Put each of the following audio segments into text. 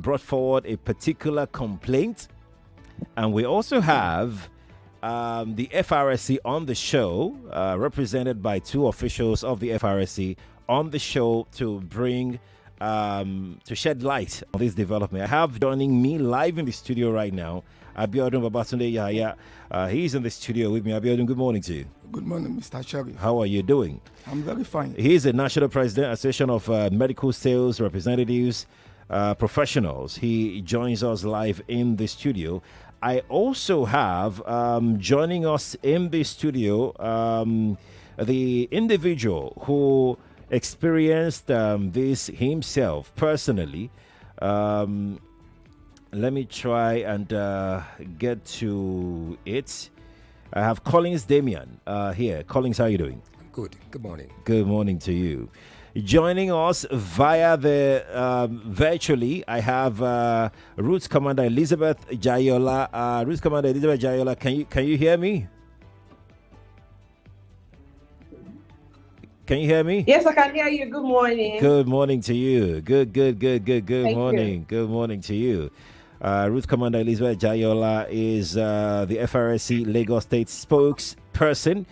brought forward a particular complaint. And we also have the FRSC on the show, represented by two officials of the FRSC on the show to bring, to shed light on this development. I have joining me live in the studio right now, Abiodun Babatunde Yahya. He's in the studio with me. Abiodun, good morning to you. Good morning, Mr. Sharif. How are you doing? I'm very fine. He's the National President, Association of Medical Sales Representatives Professionals. He joins us live in the studio. I also have joining us in the studio the individual who experienced this himself personally. Let me try and get to it. I have Collins Damian here. Collins, how are you doing? I'm good. Good morning. Good morning to you. Joining us via the virtually, I have Roots Commander Elizabeth Jayola. Roots Commander Elizabeth Jayola, can you hear me? Can you hear me? Yes, I can hear you. Good morning. Good morning to you. Good Thank morning. you. Good morning to you. Roots Commander Elizabeth Jayola is the FRSC Lagos State spokesperson.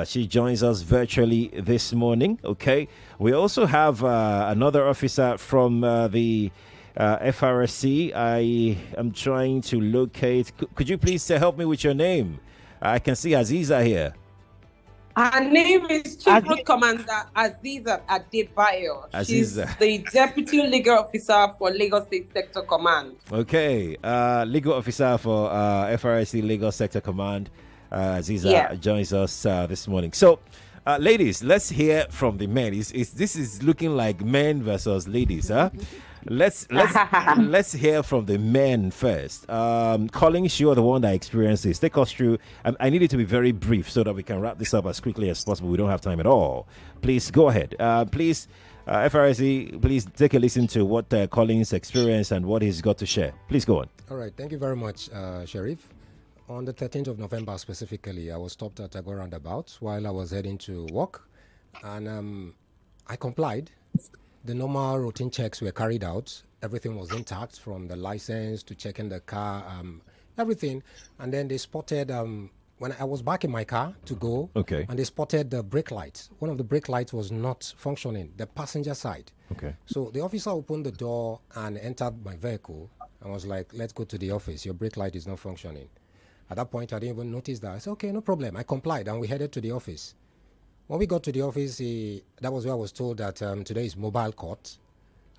She joins us virtually this morning. Okay. We also have another officer from the FRSC. I am trying to locate. Could you please help me with your name? I can see Azeezat here. Her name is Chief Route Commander Azeezat Adebayo. She's the Deputy Legal Officer for Lagos State Sector Command. Okay. Legal Officer for FRSC Lagos Sector Command. Azeezat joins us this morning. So, ladies, let's hear from the men. This is looking like men versus ladies, huh? Let's hear from the men first. Collins, you are the one that experienced this. Take us through. I need it to be very brief so that we can wrap this up as quickly as possible. We don't have time at all. Please go ahead. Please, FRSC, please take a listen to what Collins experienced and what he's got to share. Please go on. All right. Thank you very much, Sheriff. On the 13th of November specifically, I was stopped at Agora Roundabout while I was heading to work, and I complied. The normal routine checks were carried out. Everything was intact, from the license to checking the car, everything. And then they spotted, when I was back in my car to go, okay, and they spotted the brake light. One of the brake lights was not functioning, the passenger side. Okay. So the officer opened the door and entered my vehicle and was like, let's go to the office. Your brake light is not functioning. At that point, I didn't even notice that. I said, okay, no problem. I complied, and we headed to the office. When we got to the office, that was where I was told that today is mobile court.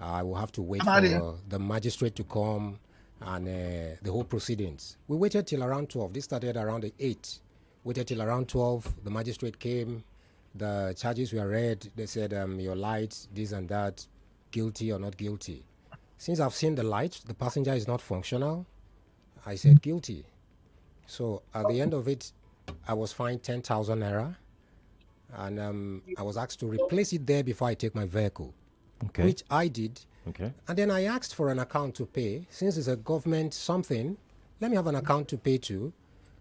I will have to wait for the magistrate to come and the whole proceedings. We waited till around 12. This started around 8. Waited till around 12. The magistrate came. The charges were read. They said, your lights, this and that, guilty or not guilty. Since I've seen the light, the passenger is not functional, I said guilty. So at the end of it, I was fined 10,000 naira, and I was asked to replace it there before I take my vehicle, which I did. Okay. And then I asked for an account to pay. Since it's a government something, let me have an account to pay to.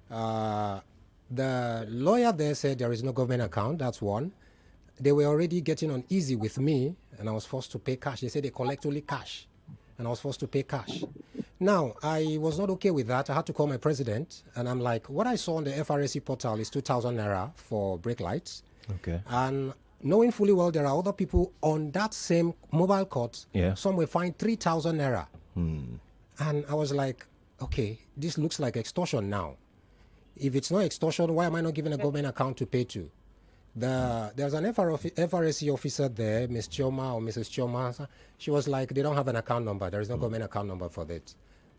The lawyer there said there is no government account. That's one. They were already getting uneasy with me, and I was forced to pay cash. They said they collect only cash, and I was forced to pay cash. Now, I was not okay with that. I had to call my president, and I'm like, what I saw on the FRSC portal is 2,000 naira for brake lights. Okay. And knowing fully well there are other people on that same mobile court, some were fined 3,000 naira. And I was like, okay, this looks like extortion now. If it's not extortion, why am I not given a government account to pay to? There's an FRSC officer there, Ms. Chioma or Mrs. Chioma. She was like, they don't have an account number. There is no government account number for that.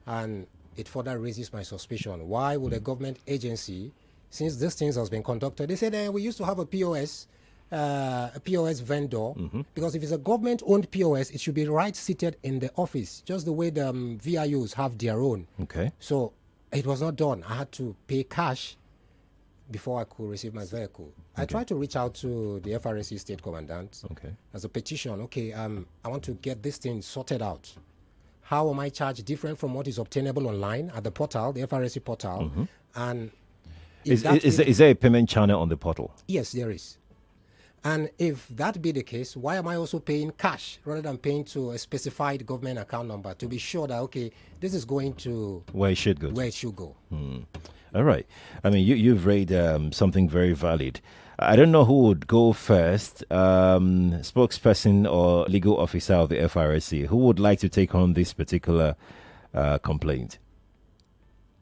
And it further raises my suspicion. Why would a government agency, since these things has been conducted, they said we used to have a POS vendor, because if it's a government-owned POS, it should be right-seated in the office, just the way the VIOs have their own. Okay. So it was not done. I had to pay cash before I could receive my vehicle. Okay. I tried to reach out to the FRSC state commandant as a petition. Okay, I want to get this thing sorted out. How am I charged different from what is obtainable online at the portal, the FRSC portal? And is there a payment channel on the portal? Yes, there is. And if that be the case, why am I also paying cash rather than paying to a specified government account number to be sure that, okay, this is going to where it should go? Where it should go. All right. I mean, you've raised something very valid. I don't know who would go first, spokesperson or legal officer of the FRSC. Who would like to take on this particular complaint?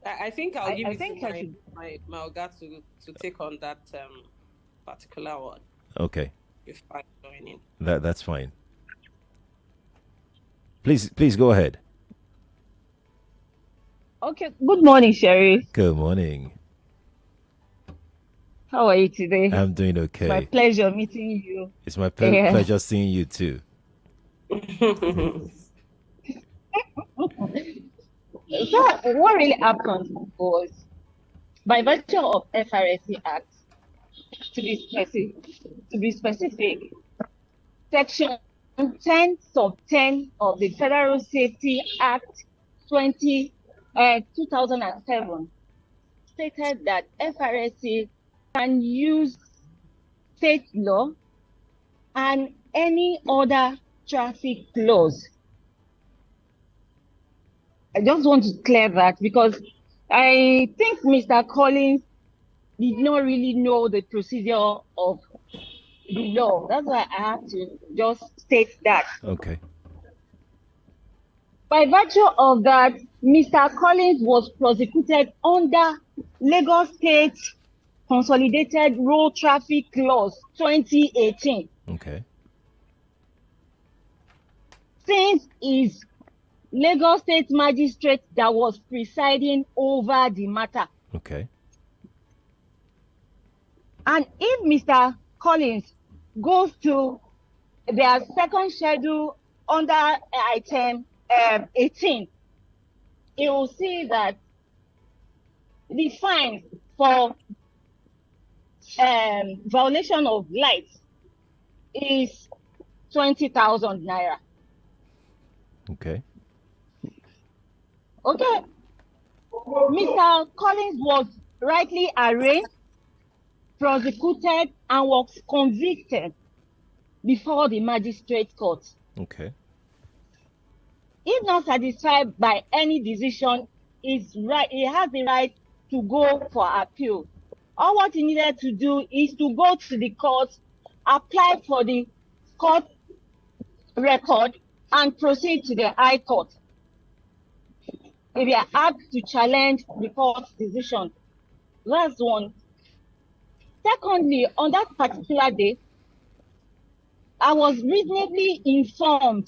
I think I'll give my Oga to take on that particular one. Okay. If I join in. That's fine. Please go ahead. Okay. Good morning, Sheriff. Good morning. How are you today? I'm doing okay. It's my pleasure meeting you. It's my pleasure seeing you too. So what really happened was, by virtue of FRSC Act, to be specific, Section 10 sub 10 of the Federal Safety Act 2007 stated that FRSC can use state law and any other traffic laws. I just want to clear that because I think Mr. Collins did not really know the procedure of the law. That's why I have to just state that. Okay. By virtue of that, Mr. Collins was prosecuted under Lagos State Consolidated Road Traffic Laws 2018. Okay. Since is Lagos State magistrate that was presiding over the matter. Okay. And if Mr. Collins goes to their second schedule under item 18, he will see that the fine for violation of lights is 20,000 naira. Okay. Okay. Mr. Collins was rightly arraigned, prosecuted, and was convicted before the magistrate court. Okay. If not satisfied by any decision, he has the right to go for appeal. All what he needed to do is to go to the court, apply for the court record, and proceed to the High Court if you are asked to challenge the court's decision. That's one. Secondly, on that particular day, I was reasonably informed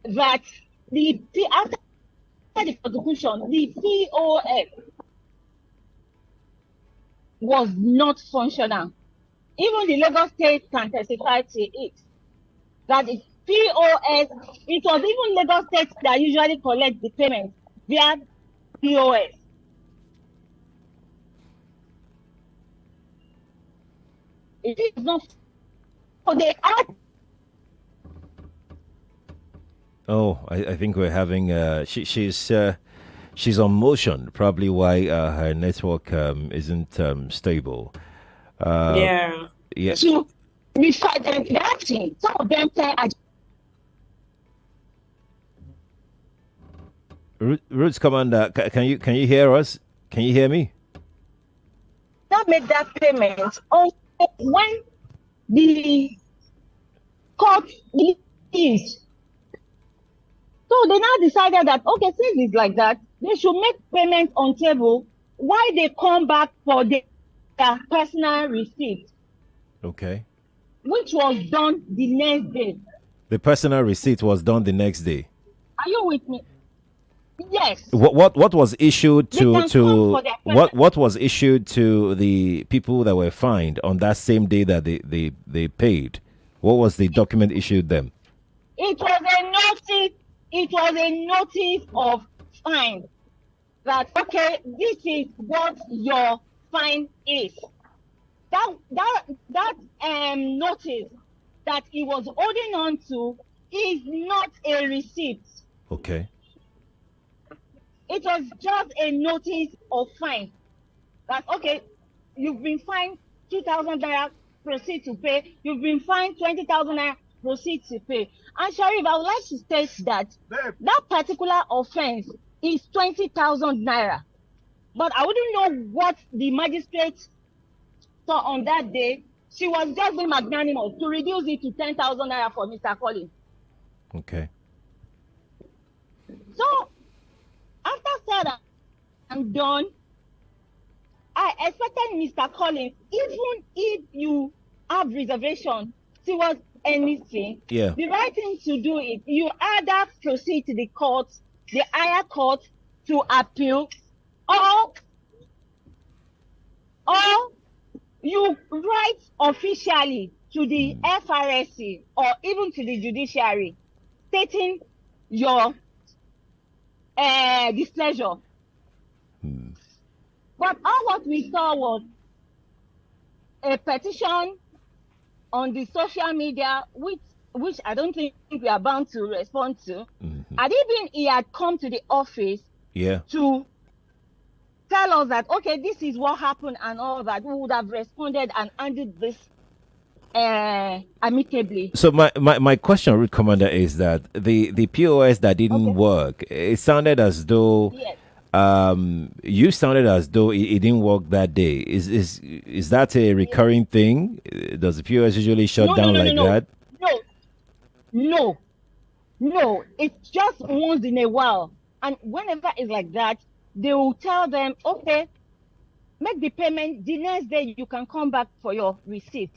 that after the prosecution, the POS was not functional. Even the Lagos State can testify to it. That the POS, it was even Lagos State that usually collect the payment via POS. It is not. So they add. Oh, I think we're having. She's on motion. Probably why her network isn't stable. Yeah. Yeah. So before them acting, some of them say. Roots Commander, can you hear us? Can you hear me? Not make that payment when the court is. So they now decided that, okay, since it's like that, they should make payment on table while they come back for their personal receipt. Okay. Which was done the next day. The personal receipt was done the next day. Are you with me? Yes. What was issued to what was issued to the people that were fined on that same day that they paid? What was the document issued them? It was a notice. It was a notice of fine. That okay, this is what your fine is. That notice that he was holding on to is not a receipt. Okay. It was just a notice of fine. That okay, you've been fined 2,000 naira. proceed to pay. You've been fined 20,000 naira, proceed to pay. And Sharif, I would like to state that that particular offense is 20,000 naira. But I wouldn't know what the magistrate saw on that day. She was just being magnanimous to reduce it to 10,000 naira for Mr. Collins. Okay. So, after said I'm done, I expected Mr. Collins, even if you have reservation towards anything, the right thing to do is you either proceed to the court, the higher court, to appeal, or you write officially to the FRSC or even to the judiciary stating your displeasure. But all what we saw was a petition on the social media, which I don't think we are bound to respond to. And even he had come to the office to tell us that, okay, this is what happened and all that, we would have responded and handled this amicably. So my question, Root Commander, is that the POS that didn't work, it sounded as though you sounded as though it didn't work that day. Is that a recurring thing? Does the POS usually shut down that? No, it's just once in a while. And whenever it's like that, they will tell them, okay, make the payment. The next day you can come back for your receipt.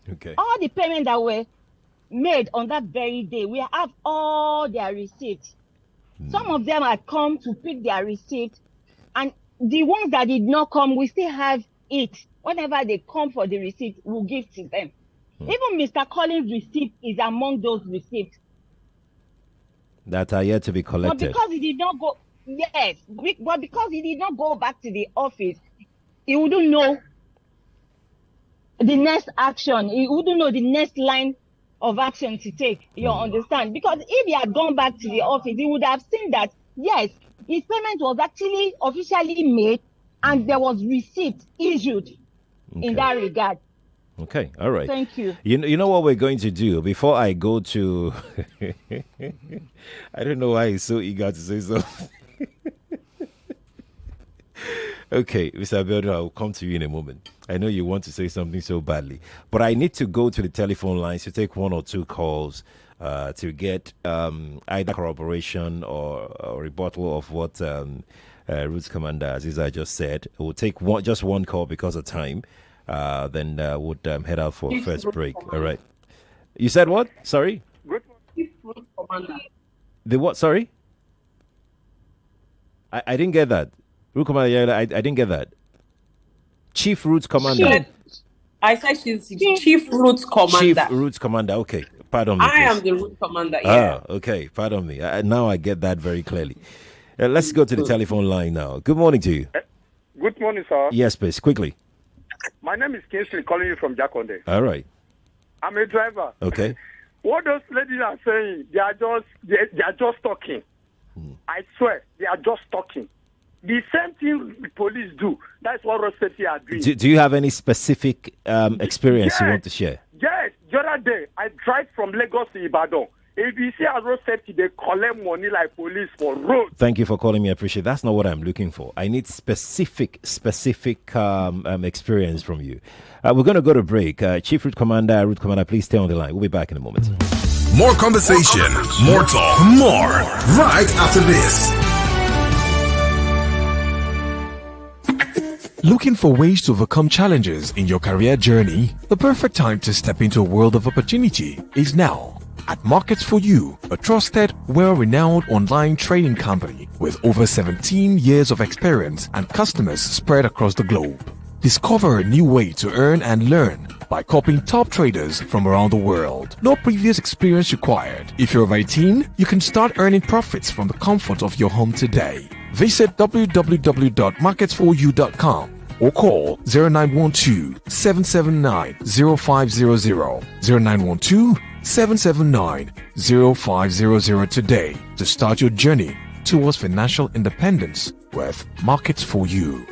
Okay. All the payments that were made on that very day, we have all their receipts. Some of them had come to pick their receipt, and the ones that did not come, we still have it. Whenever they come for the receipt, we'll give to them. Even Mr. Collins' receipt is among those receipts that are yet to be collected. But because he did not go, but because he did not go back to the office, he wouldn't know the next action. He wouldn't know the next line of action to take. You understand? Because if he had gone back to the office, he would have seen that, yes, his payment was actually officially made and there was receipt issued in that regard. Okay, all right. Thank you. You know what we're going to do before I go to... I don't know why he's so eager to say something. Okay, Mr. Adebayo, I'll come to you in a moment. I know you want to say something so badly, but I need to go to the telephone lines to take one or two calls to get either corroboration or rebuttal of what Roots Commander Azeezat just said. We'll take just one call because of time. Then would head out for first break. All right. You said what? Sorry? Root Commander. The what? Sorry? I didn't get that. Root Commander, I didn't get that. Chief Roots Commander. I said she's Chief Roots Commander. Chief Roots Commander. Okay. Pardon me. I am the Root Commander. Yeah. Okay. Pardon me. Now I get that very clearly. Let's go to the telephone line now. Good morning to you. Good morning, sir. Yes, please. Quickly. My name is Kingsley, calling you from Jakonde. All right. I'm a driver. Okay. What those ladies are saying, they are just talking. I swear, they are just talking. The same thing the police do. That's what road safety are doing. Do you have any specific experience you want to share? Yes. The other day, I drive from Lagos to Ibadan. If you see as road safety, they collect money like police for road. Thank you for calling me. I appreciate it. That's not what I'm looking for. I need specific experience from you. We're going to go to break. Chief Root Commander, please stay on the line. We'll be back in a moment. More conversation, more talk, more right after this. Looking for ways to overcome challenges in your career journey? The perfect time to step into a world of opportunity is now. At Markets for You, a trusted, well-renowned online trading company with over 17 years of experience and customers spread across the globe. Discover a new way to earn and learn by copying top traders from around the world. No previous experience required. If you're over 18, you can start earning profits from the comfort of your home today. Visit www.marketsforyou.com or call 0912-779-0500, 0912-779-0500 today to start your journey towards financial independence with Markets for You.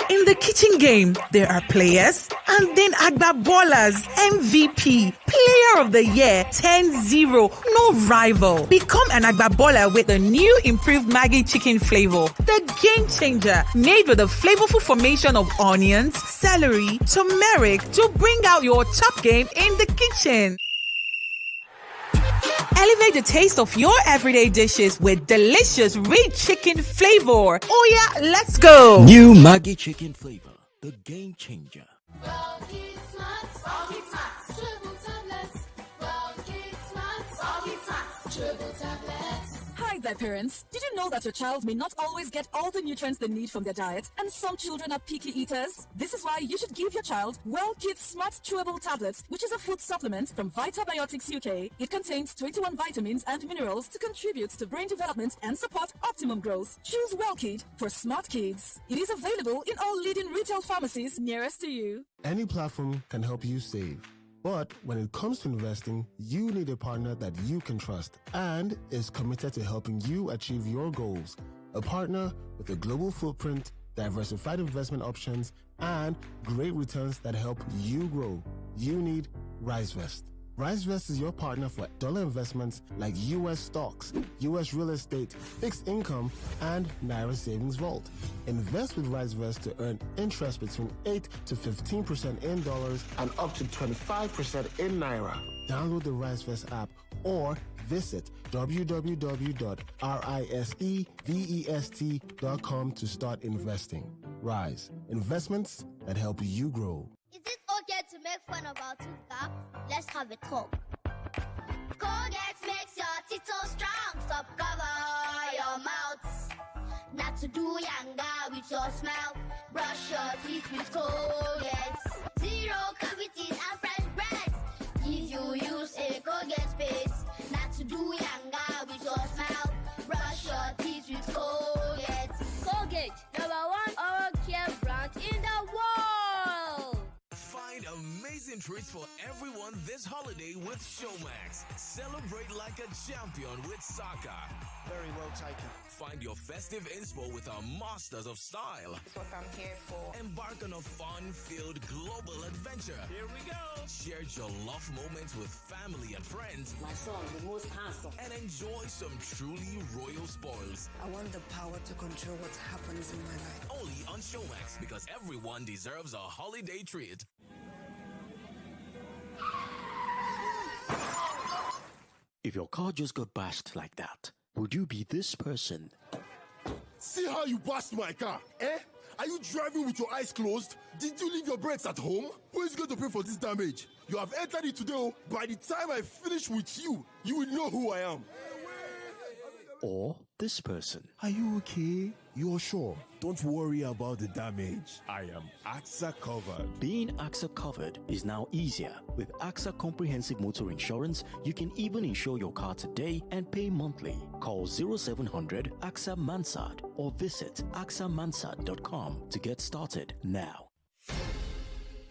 In the kitchen game, there are players and then Agba Ballers, MVP, Player of the Year, 10-0, no rival. Become an Agba Baller with the new improved Maggi chicken flavor, the game changer, made with a flavorful formation of onions, celery, turmeric to bring out your top game in the kitchen. Elevate the taste of your everyday dishes with delicious rich chicken flavor. Oh yeah, let's go! New Maggi chicken flavor, the game changer. Hi there, parents. Did you know that your child may not always get all the nutrients they need from their diet, and some children are picky eaters? This is why you should give your child Well Kids Smart Chewable Tablets, which is a food supplement from Vitabiotics UK. It contains 21 vitamins and minerals to contribute to brain development and support optimum growth. Choose Well Kid for smart kids. It is available in all leading retail pharmacies nearest to you. Any platform can help you save. But when it comes to investing, you need a partner that you can trust and is committed to helping you achieve your goals. A partner with a global footprint, diversified investment options, and great returns that help you grow. You need RiseVest. RiseVest is your partner for dollar investments like U.S. stocks, U.S. real estate, fixed income, and Naira Savings Vault. Invest with RiseVest to earn interest between 8 to 15% in dollars and up to 25% in Naira. Download the RiseVest app or visit www.risevest.com to start investing. Rise, investments that help you grow. Is it okay to make fun of our tooth gap? Let's have a talk. Colgate makes your teeth so strong. Stop cover your mouth. Not to do younger with your smile. Brush your teeth with Colgate. Zero cavities and fresh breath. If you use a Colgate paste. Not to do younger with your smile. Brush your teeth with Colgate. Colgate, #1 oral care brand in the world. Find amazing treats for everyone this holiday with Showmax. Celebrate like a champion with soccer. Very well taken. Find your festive inspo with our masters of style. That's what I'm here for. Embark on a fun-filled global adventure. Here we go. Share your love moments with family and friends. My son, the most handsome. And enjoy some truly royal spoils. I want the power to control what happens in my life. Only on Showmax, because everyone deserves a holiday treat. If your car just got bashed like that, would you be this person? See how you bashed my car, eh? Are you driving with your eyes closed? Did you leave your brakes at home? Who is going to pay for this damage? You have entered it today. By the time I finish with you, you will know who I am. Or this person. Are you okay? You're sure? Don't worry about the damage. I am AXA covered. Being AXA covered is now easier. With AXA Comprehensive Motor Insurance, you can even insure your car today and pay monthly. Call 0700 AXA Mansard or visit axamansard.com to get started now.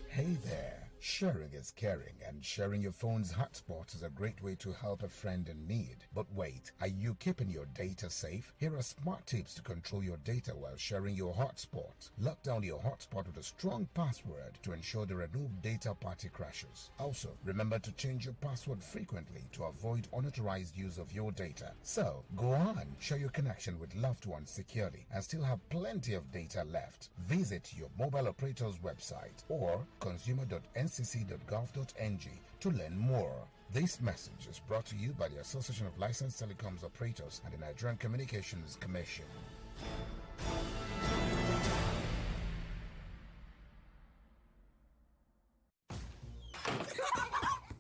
Hey there. Sharing is caring, and sharing your phone's hotspot is a great way to help a friend in need. But wait, are you keeping your data safe? Here are smart tips to control your data while sharing your hotspot. Lock down your hotspot with a strong password to ensure there are no data party crashes. Also, remember to change your password frequently to avoid unauthorized use of your data. So, go on, share your connection with loved ones securely and still have plenty of data left. Visit your mobile operator's website or consumer.ncc.gov.ng to learn more. This message is brought to you by the Association of Licensed Telecoms Operators and the Nigerian Communications Commission.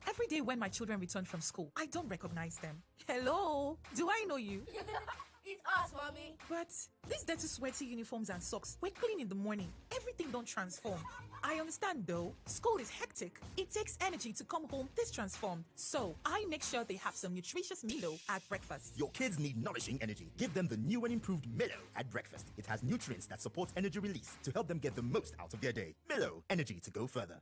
Every day when my children return from school, I don't recognize them. Hello, do I know you? It's us, mommy. But these dirty, sweaty uniforms and socks were clean in the morning. Everything don't transform. I understand though. School is hectic. It takes energy to come home this transformed. So I make sure they have some nutritious Milo at breakfast. Your kids need nourishing energy. Give them the new and improved Milo at breakfast. It has nutrients that support energy release to help them get the most out of their day. Milo, energy to go further.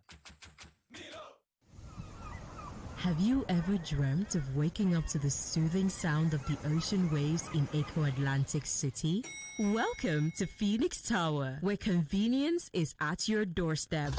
Have you ever dreamt of waking up to the soothing sound of the ocean waves in Eco Atlantic City? Welcome to Phoenix Tower, where convenience is at your doorstep.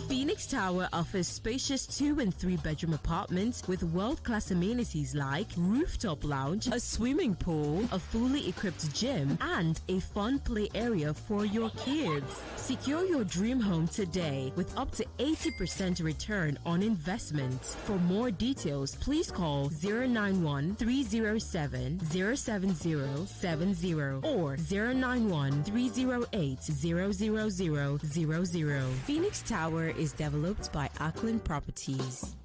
Phoenix Tower offers spacious 2 and 3 bedroom apartments with world-class amenities like rooftop lounge, a swimming pool, a fully equipped gym, and a fun play area for your kids. Secure your dream home today with up to 80% return on investment. For more details, please call 091-307-07070 or 091-308-00000. Phoenix Tower is developed by Ackland Properties.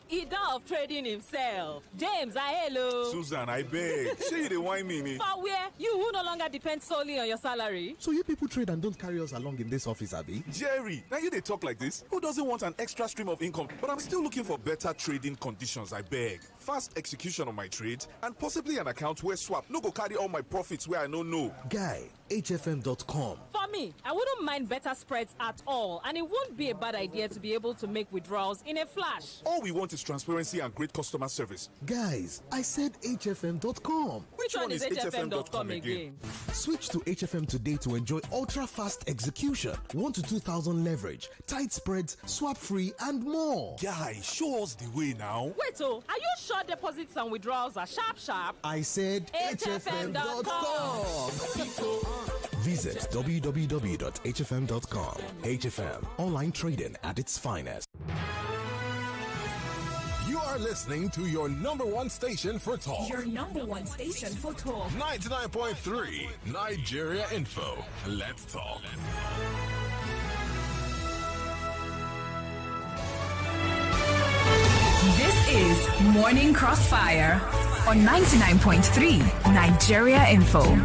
Ida of trading himself. James, hello. Susan, I beg. Say you the wine me. For where? You who no longer depend solely on your salary. So you people trade and don't carry us along in this office, Abby? Jerry, now you they talk like this. Who doesn't want an extra stream of income? But I'm still looking for better trading conditions, I beg. Fast execution of my trades and possibly an account where swap no go carry all my profits where I don't know. Guy, HFM.com. For me, I wouldn't mind better spreads at all, and it won't be a bad idea to be able to make withdrawals in a flash. All we want is transparency and great customer service. Guys, I said HFM.com. Which one is HFM.com again? Switch to HFM today to enjoy ultra-fast execution, 1 to 2,000 leverage, tight spreads, swap-free, and more. Guy, show us the way now. Wait, are you sure deposits and withdrawals are sharp? I said HFM.com. Visit www.hfm.com. HFM, online trading at its finest. You are listening to your number one station for talk. Your number one station for talk. 99.3 Nigeria Info. Let's talk. This is Morning Crossfire on 99.3 Nigeria Info.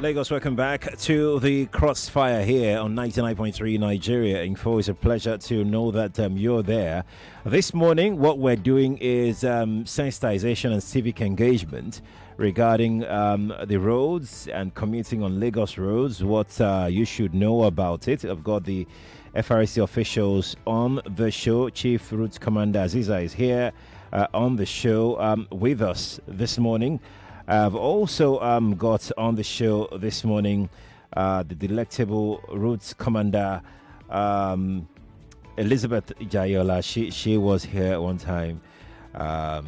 Lagos, welcome back to the Crossfire here on 99.3 Nigeria Info. It's a pleasure to know that you're there. This morning, what we're doing is sensitization and civic engagement regarding the roads and commuting on Lagos roads, what you should know about it. I've got the FRSC officials on the show. Chief Route Commander Azeezat is here on the show with us this morning. I've also got on the show this morning the delectable Route Commander Elizabeth Jayola. She was here one time.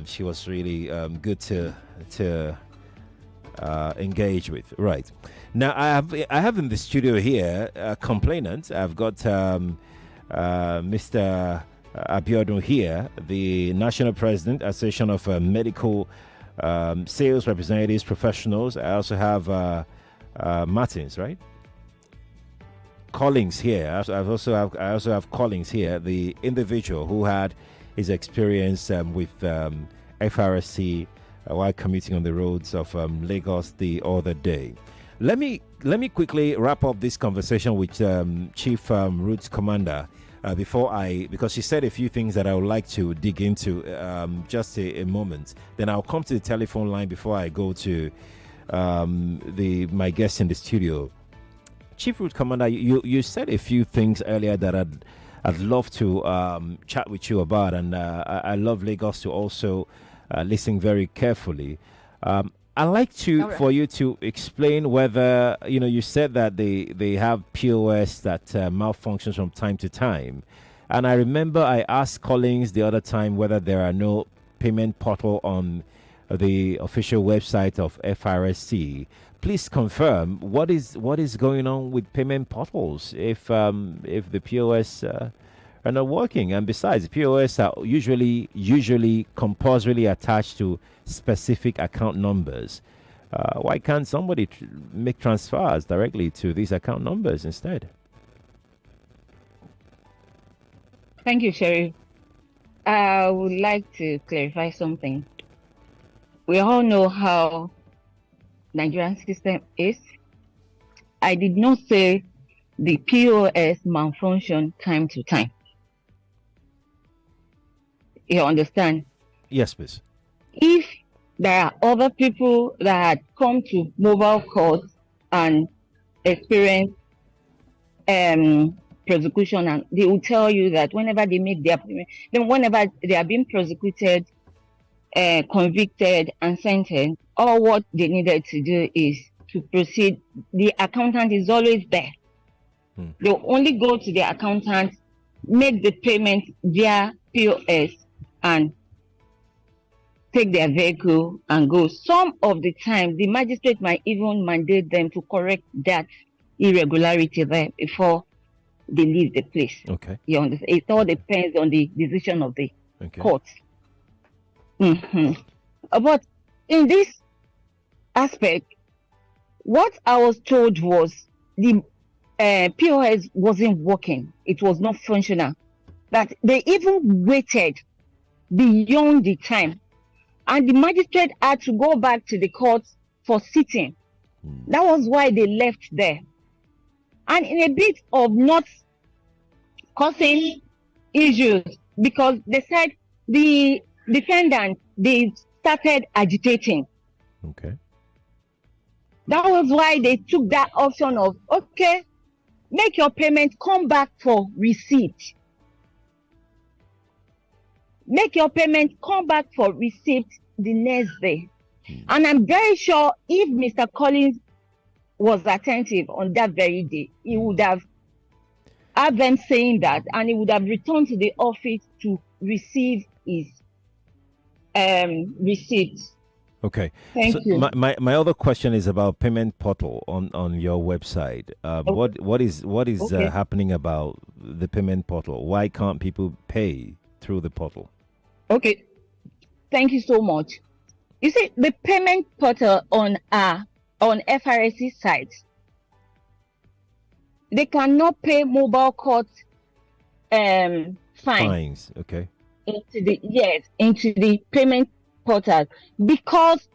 She was really good to engage with. Right now, I have in the studio here a complainant. I've got Mr. Abiodun here, the National President, Association of Medical Sales Representatives Professionals. I also have Martins, right? Collins here. I also have Collins here, the individual who had his experience with FRSC while commuting on the roads of Lagos the other day. Let me quickly wrap up this conversation with Chief Route Commander because she said a few things that I would like to dig into just a moment. Then I'll come to the telephone line before I go to my guest in the studio. Chief Route Commander, you said a few things earlier that I'd love to chat with you about, and I love Lagos to also listen very carefully. I'd like for you to explain whether, you said that they have POS that malfunctions from time to time. And I remember I asked Collins the other time whether there are no payment portal on the official website of FRSC. Please confirm what is going on with payment portals if the POS are not working. And besides, POS are usually compulsorily attached to specific account numbers. Why can't somebody make transfers directly to these account numbers instead? Thank you, Sheriff. I would like to clarify something. We all know how Nigerian system is. I did not say the POS malfunction time to time. You understand? Yes, please. If there are other people that had come to mobile courts and experience prosecution, and they will tell you that whenever they make their payment, then whenever they are being prosecuted, convicted, and sentenced, all what they needed to do is to proceed. The accountant is always there. They'll only go to the accountant, make the payment via POS, and take their vehicle and go. Some of the time, the magistrate might even mandate them to correct that irregularity there before they leave the place. Okay. You understand? It all depends on the decision of the court. But in this aspect, what I was told was the POS wasn't working. It was not functional. That they even waited beyond the time. And the magistrate had to go back to the court for sitting. That was why they left there. And in a bit of not causing issues, because they said the defendant, they started agitating. Okay. That was why they took that option of, okay, make your payment, come back for receipt. Make your payment, come back for receipt the next day. And I'm very sure if Mr. Collins was attentive on that very day, he would have had them saying that, and he would have returned to the office to receive his receipt. Okay. Thank you. My other question is about payment portal on your website. What is happening about the payment portal? Why can't people pay through the portal? Okay, thank you so much. You see, the payment portal on FRSC site, they cannot pay mobile court fines. Okay. Into the payment portal, because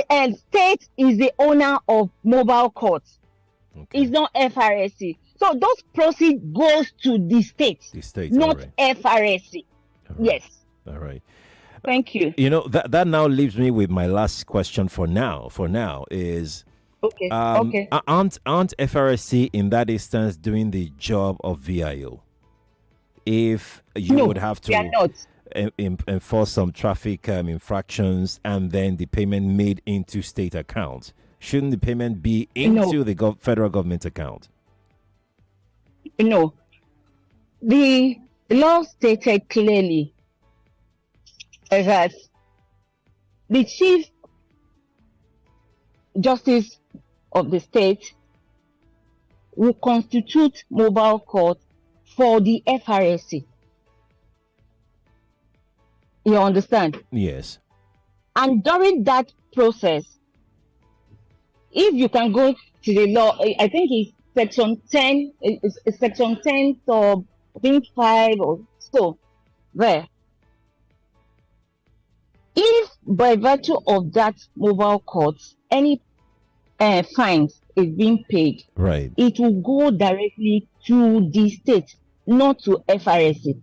state is the owner of mobile courts. It's not FRSC. So those proceeds goes to the state, not FRSC. Yes. All right. Thank you. You know, that now leaves me with my last question for now. Is aren't FRSC in that instance doing the job of VIO? If you would have to enforce some traffic infractions and then the payment made into state accounts, shouldn't the payment be into the federal government account? No. The law stated clearly that the Chief Justice of the state will constitute mobile court for the FRSC. You understand? Yes. And during that process, if you can go to the law, I think it's section 10, it's section 10, so I think 5 or so, there. If by virtue of that mobile court, any fines is being paid, right, it will go directly to the state, not to FRSC.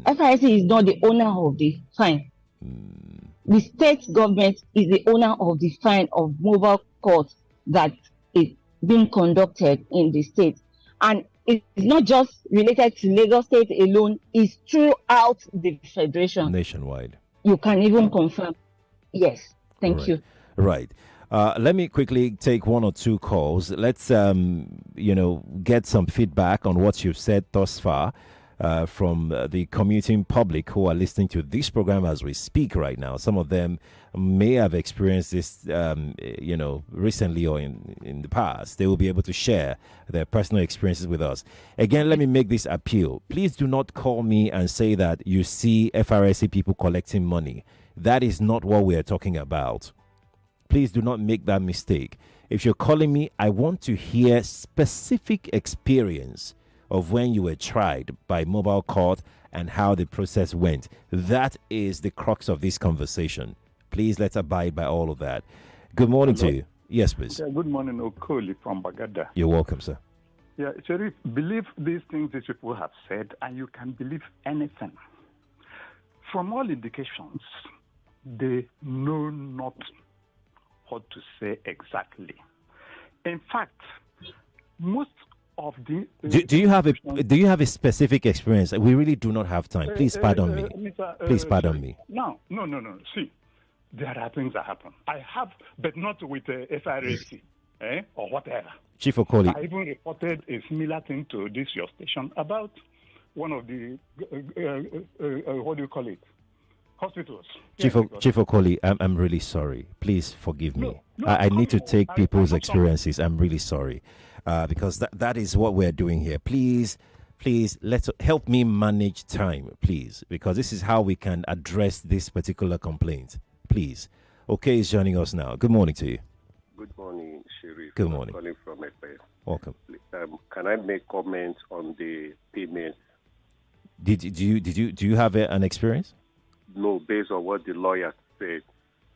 FRSC is not the owner of the fine. The state government is the owner of the fine of mobile court that is being conducted in the state. And it's not just related to Lagos State alone, it's throughout the federation. Nationwide. You can even confirm. Yes. Thank you. Right. Let me quickly take one or two calls. Let's, get some feedback on what you've said thus far from the commuting public who are listening to this program as we speak right now. Some of them may have experienced this, recently or in the past. They will be able to share their personal experiences with us. Again, let me make this appeal. Please do not call me and say that you see FRSC people collecting money. That is not what we are talking about. Please do not make that mistake. If you're calling me, I want to hear specific experience of when you were tried by mobile court and how the process went. That is the crux of this conversation. Please let's abide by all of that. Good morning to you. Yes, please. Yeah, good morning, Okoli from Bagada. You're welcome, sir. Yeah, Sheriff, believe these things these people have said, and you can believe anything. From all indications, they know not what to say exactly. In fact, most of the... Do you have a specific experience? We really do not have time. Please pardon me. Please pardon me. No. See, there are things that happen. I have, but not with FRSC or whatever. Chief Okoli. I even reported a similar thing to this your station about one of the, what do you call it? Hospitals. Chief Okoli, I'm really sorry. Please forgive me. I need to take people's experiences. I'm really sorry. Because that is what we're doing here. Please, help me manage time, please. Because this is how we can address this particular complaint. Please. Okay, is joining us now. Good morning to you. Good morning, Sheriff. Good morning. I'm calling from FS. Welcome. Can I make comments on the payment? Do you have an experience? No, based on what the lawyer said,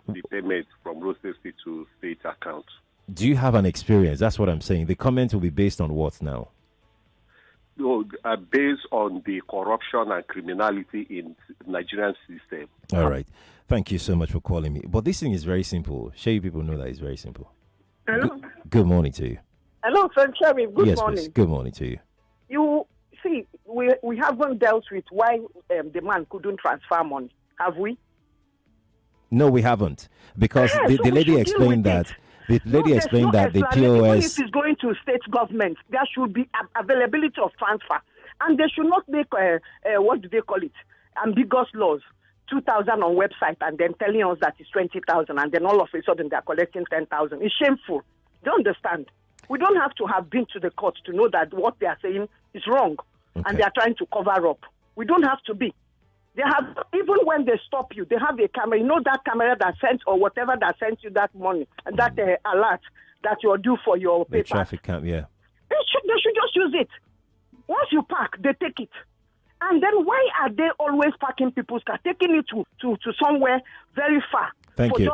the payment from road safety to state account. Do you have an experience? That's what I'm saying. The comment will be based on what now? No, based on the corruption and criminality in Nigerian system. All right. Thank you so much for calling me. But this thing is very simple. Sure, you people know that it's very simple. Hello. Good morning to you. Hello, Frank Sheriff. Good morning. Please. Good morning to you. You see, we haven't dealt with why the man couldn't transfer money, have we? No, we haven't. Because the lady explained that. The lady explained that the POS... Even if it's going to state government, there should be availability of transfer. And they should not make, what do they call it, ambiguous laws. 2,000 on website and then telling us that it's 20,000 and then all of a sudden they're collecting 10,000. It's shameful. Don't understand. We don't have to have been to the court to know that what they are saying is wrong and they are trying to cover up. We don't have to be. They have, even when they stop you, they have a camera. You know that camera that sends or whatever that sends you that money and that alert that you're due for your paper. The traffic cam, yeah. They should just use it. Once you park, they take it. And then why are they always parking people's car, taking it to somewhere very far? Thank you.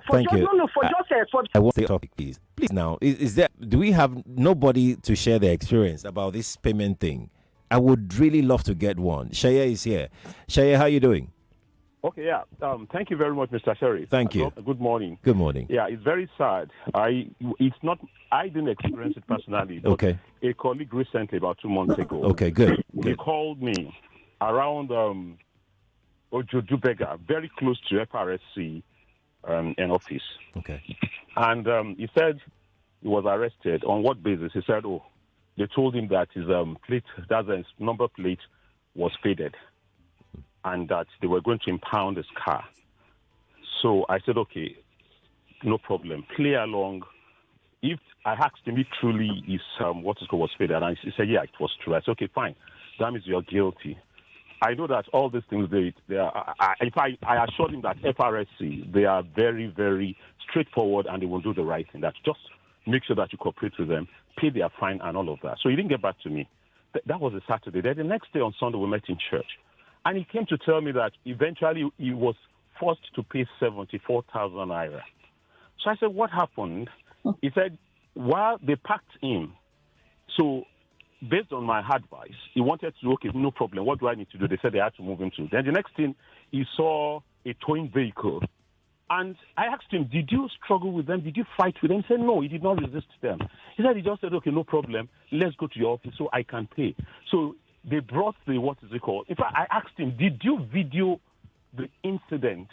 I want the topic, please. Please now, do we have nobody to share their experience about this payment thing? I would really love to get one. Shaya is here. Shaya, how are you doing? Okay, yeah. Thank you very much, Mr. Sheriff. Thank you. Good morning. Good morning. Yeah, it's very sad. I didn't experience it personally. But a colleague recently, about 2 months ago. Okay, good. He called me around Ojudubega, very close to FRSC in office. Okay. And he said he was arrested. On what basis? He said, they told him that his his number plate was faded and that they were going to impound his car. So I said, okay, no problem. Play along. If I asked him if truly his was faded, and he said, yeah, it was true. I said, okay, fine. That means you're guilty. I know that all these things, they are. I assured him that FRSC, they are very, very straightforward and they will do the right thing. That's just make sure that you cooperate with them, pay their fine and all of that. So he didn't get back to me. That was a Saturday. Then the next day on Sunday, we met in church. And he came to tell me that eventually he was forced to pay 74,000 naira. So I said, what happened? He said, while they packed him, so based on my advice, he wanted to, okay, no problem. What do I need to do? They said they had to move him to. Then the next thing, he saw a towing vehicle. And I asked him, did you struggle with them? Did you fight with them? He said, no, he did not resist them. He said, he just said, okay, no problem. Let's go to your office so I can pay. So they brought what is it called? In fact, I asked him, did you video the incident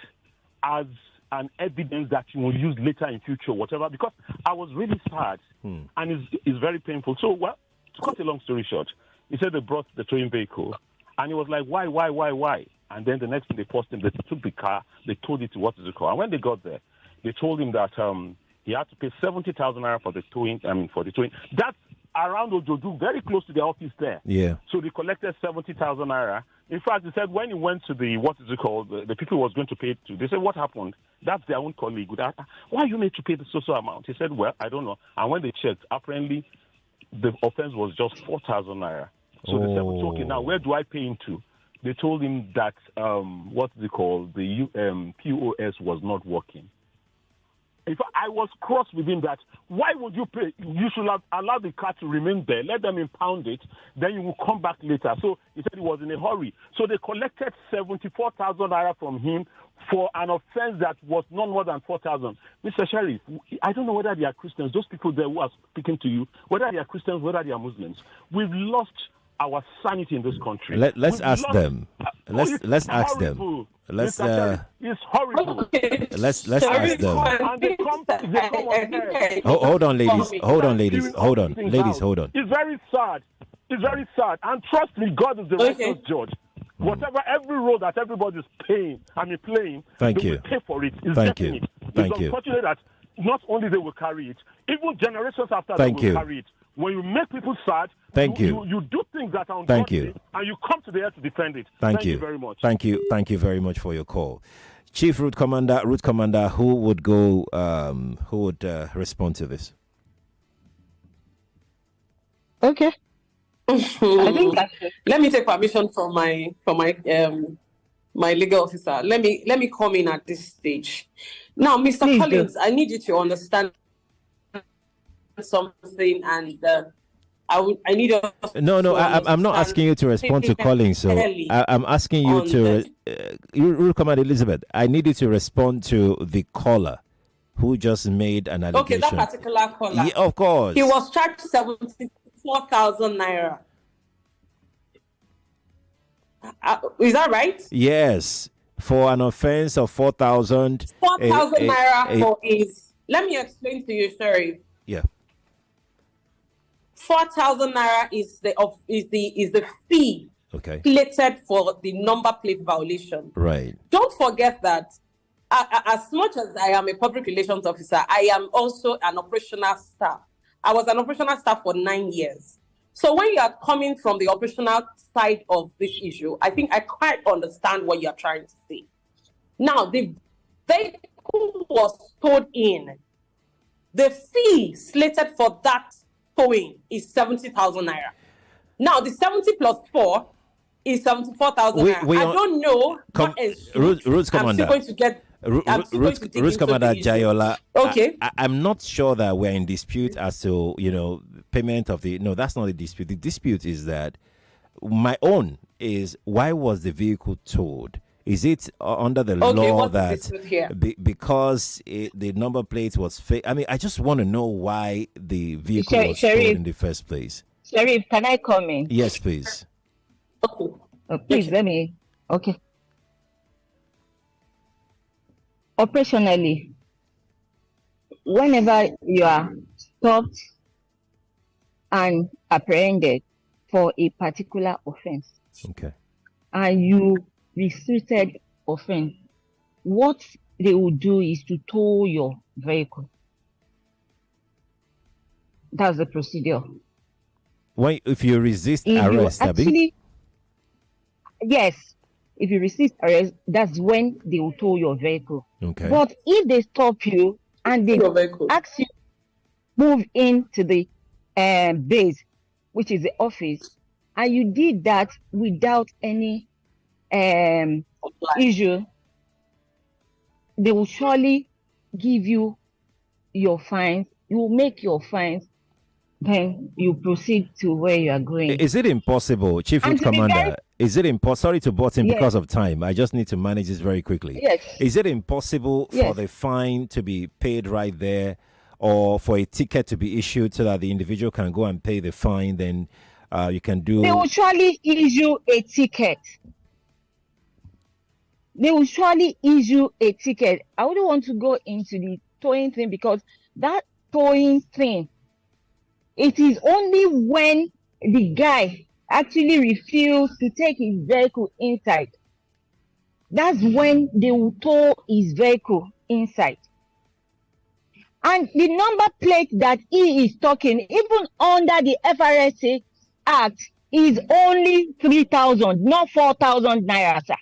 as an evidence that you will use later in future, whatever? Because I was really sad and it's very painful. So, well, to cut a long story short, he said they brought the towing vehicle and he was like, why? And then the next thing they forced him, they took the car, they towed it to what is it called? And when they got there, they told him that he had to pay 70,000 naira for the towing. That's around Ojodu, very close to the office there. Yeah. So they collected 70,000 naira. In fact, he said when he went to the, what is it called, the people he was going to pay to, they said, what happened? That's their own colleague. Why are you made to pay the social amount? He said, well, I don't know. And when they checked, apparently the offense was just 4,000 naira. So they said, okay, now where do I pay into? They told him that, what is it called, the POS was not working. In fact, I was cross with him that, why would you pay? You should have allowed the car to remain there, let them impound it, then you will come back later. So he said he was in a hurry. So they collected 74,000 naira from him for an offense that was not more than 4,000. Mr. Sheriff, I don't know whether they are Christians, those people there who are speaking to you, whether they are Christians, whether they are Muslims. We've lost our sanity in this country. Let's ask them. Let's ask them. Let's it's horrible. Let's ask them. And they come on air. Hold on, ladies. Hold on. It's very sad. It's very sad. And trust me, God is the righteous judge. Whatever, every role that everybody is playing, Thank they you. will pay for it. It's Thank definite. you. Thank it's you. unfortunate that not only they will carry it, even generations after Thank they will you. carry it. When you make people sad, Thank you. You do things that are Thank ungodly, you. and you come to the air to defend it. Thank you very much. Thank you very much for your call. Chief Route Commander, who would go? Who would respond to this? Okay. I think let me take permission from my my legal officer. Let me come in at this stage. Now, Mr. Please Collins, do. I need you to understand something, and I need you. No, I'm not asking you to respond to Collins. So I'm asking you to, Route Commander Elizabeth. I need you to respond to the caller who just made an allegation. Okay, that particular caller. Yeah, of course. He was charged 74,000 naira. Is that right? Yes, for an offense of 4,000. 4,000 naira for his. Let me explain to you, sorry. Yeah. 4,000 naira is the fee plated for the number plate violation. Right. Don't forget that as much as I am a public relations officer, I am also an operational staff. I was an operational staff for 9 years. So when you are coming from the operational side of this issue, I think I quite understand what you are trying to say. Now, the vehicle was towed in. The fee slated for that towing is 70,000 naira. Now, the 70 plus 4 is 74,000 naira. I don't know what else. Route Commander. I'm still going to get. Route Commander Jayola. Okay. I'm not sure that we're in dispute as to payment of the. No, that's not the dispute. The dispute is that my own is why was the vehicle towed? Is it under the law that because the number plate was fake? I mean, I just want to know why the vehicle was towed in the first place. Sheriff, can I come in? Yes, please. Please let me. Okay. Operationally, whenever you are stopped and apprehended for a particular offense, and you restricted offense, what they will do is to tow your vehicle. That's the procedure. If you resist arrest, yes. If you resist arrest, that's when they will tow your vehicle. Okay. But if they stop you and they ask you to move into the base, which is the office, and you did that without any issue, they will surely give you your fines. You will make your fines. Then you proceed to where you are going. Is it impossible, Chief Route Commander? Is it impossible? Sorry to butt in because of time. I just need to manage this very quickly. Yes. Is it impossible for the fine to be paid right there, or for a ticket to be issued so that the individual can go and pay the fine? Then you can do. They will surely issue a ticket. They will surely issue a ticket. I wouldn't want to go into the towing thing because that towing thing. It is only when the guy actually refused to take his vehicle inside. That's when they will tow his vehicle inside. And the number plate that he is talking, even under the FRSC Act, is only 3,000, not 4,000 naira, sir.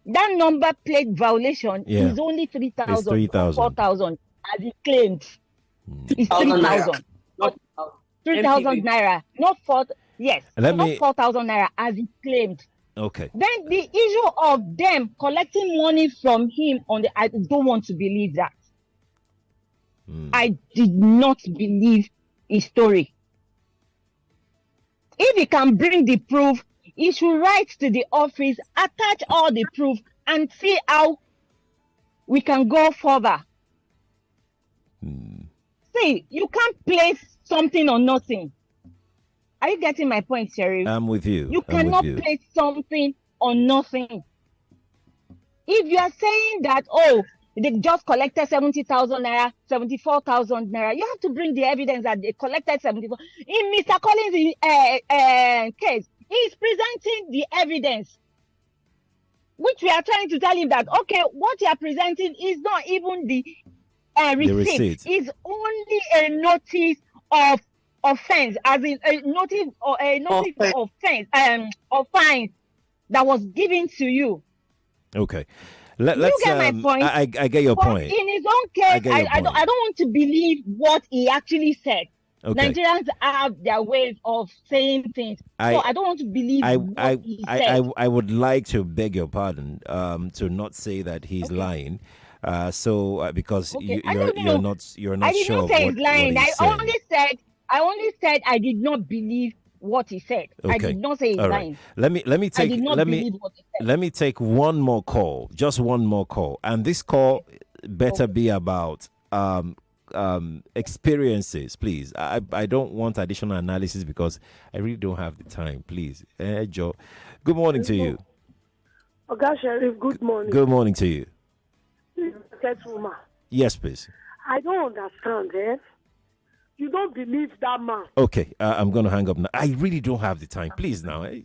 That number plate violation is only 3,000, 4,000. As he claimed, it's 3,000. 3,000 naira, not 4. Yes, not 4,000 naira as he claimed. Okay. Then the issue of them collecting money from him I don't want to believe that. I did not believe his story. If he can bring the proof, he should write to the office, attach all the proof, and see how we can go further. See, you can't place something on nothing. Are you getting my point, Sheriff? I'm with you. You cannot place something on nothing. If you are saying that, oh, they just collected 70,000 naira, 74,000 naira, you have to bring the evidence that they collected 74. In Mr. Collins' case, he is presenting the evidence, which we are trying to tell him that, okay, what you are presenting is not even the receipt. It's only a notice of offense, as in a notice or a notice of offense, of fine that was given to you. Okay. Let's get my point. I get your point. In his own case, I don't want to believe what he actually said. Okay. Nigerians have their ways of saying things. So I don't want to believe what he said. I would like to beg your pardon to not say that he's lying. Because you're not sure I did not say he's lying. I only said I did not believe what he said. Okay. I did not say he's lying. Let me take one more call, just one more call, and this call better be about experiences, please. I don't want additional analysis because I really don't have the time. Please, Joe. Good morning to you. Okay, Sheriff. Good morning. Good morning to you. Yes, please. I don't understand. You don't believe that man. Okay, I'm going to hang up now. I really don't have the time. Please now. I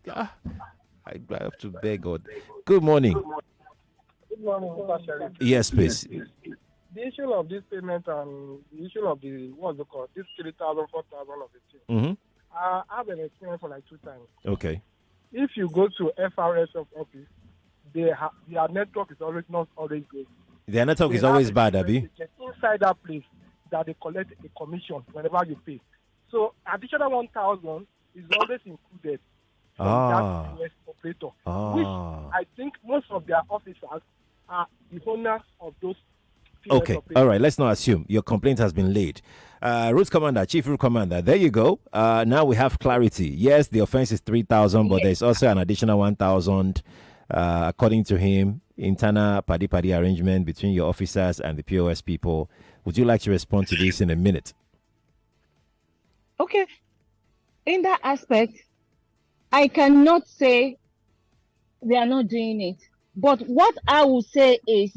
have to beg God. Good morning. Good morning, Mr. Sheriff. Yes, please. The issue of this payment and the issue of the, what's it called, this 3,000, 4,000 of the thing. Mm-hmm. I have an experience for like 2 times. Okay. If you go to FRSC office, their network is always not always good. Their network is always bad, Abi. Inside that place, that they collect a commission whenever you pay. So additional 1,000 is always included from that US operator, which I think most of their officers are the owners of those. Okay, all right, let's not assume. Your complaint has been laid. Route Commander, Chief Route Commander, there you go. Now we have clarity. Yes, the offense is 3,000, but there's also an additional 1,000, according to him, internal paddy arrangement between your officers and the POS people. Would you like to respond to this in a minute? Okay. In that aspect, I cannot say they are not doing it. But what I will say is,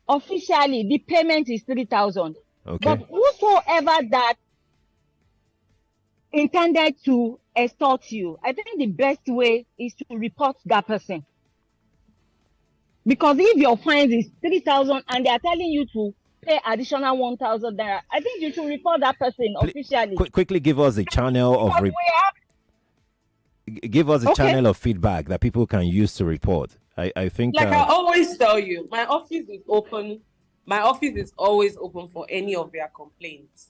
officially, the payment is 3,000. Okay. But whosoever that intended to extort you, I think the best way is to report that person. Because if your fine is 3,000 and they are telling you to pay additional 1,000 naira, I think you should report that person officially. Quickly give us a channel of channel of feedback that people can use to report. I think I always tell you, my office is open. My office is always open for any of their complaints.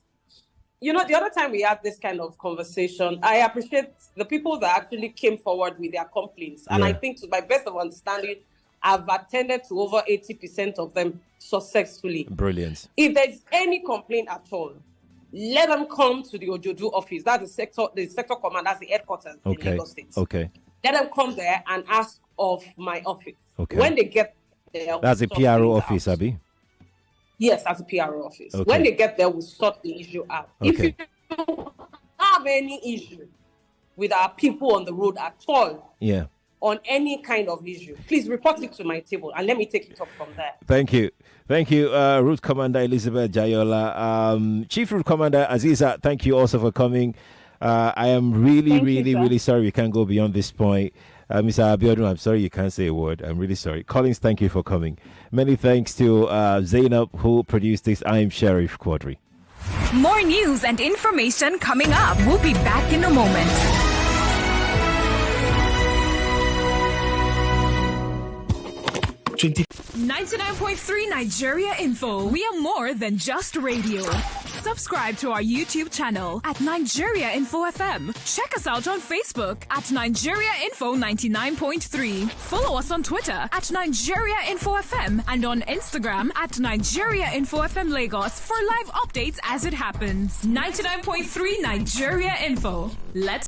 You know, the other time we had this kind of conversation, I appreciate the people that actually came forward with their complaints. And I think, to my best of understanding, I've attended to over 80% of them successfully. Brilliant. If there's any complaint at all, let them come to the Ojoju office. That's the sector command, that's the headquarters in Lagos State. Okay. Let them come there and ask of my office. Okay. When they get there, that's a PRO office, Abi? Yes, that's a PRO office. Okay. When they get there, we'll sort the issue out. Okay. If you don't have any issue with our people on the road at all, on any kind of issue, please report it to my table and let me take it up from there. Thank you. Route Commander Elizabeth Jayola. Chief Route Commander Azeezat, thank you also for coming. I am really sorry we can't go beyond this point. Mr. Abiodun, I'm sorry you can't say a word. I'm really sorry. Collins, thank you for coming. Many thanks to Zainab, who produced this. I'm Sheriff Quadry. More news and information coming up. We'll be back in a moment. $20. 99.3 Nigeria Info. We are more than just radio. Subscribe to our YouTube channel at Nigeria Info FM. Check us out on Facebook at Nigeria Info 99.3. Follow us on Twitter at Nigeria Info FM and on Instagram at Nigeria Info FM Lagos for live updates as it happens. 99.3 Nigeria Info. Let's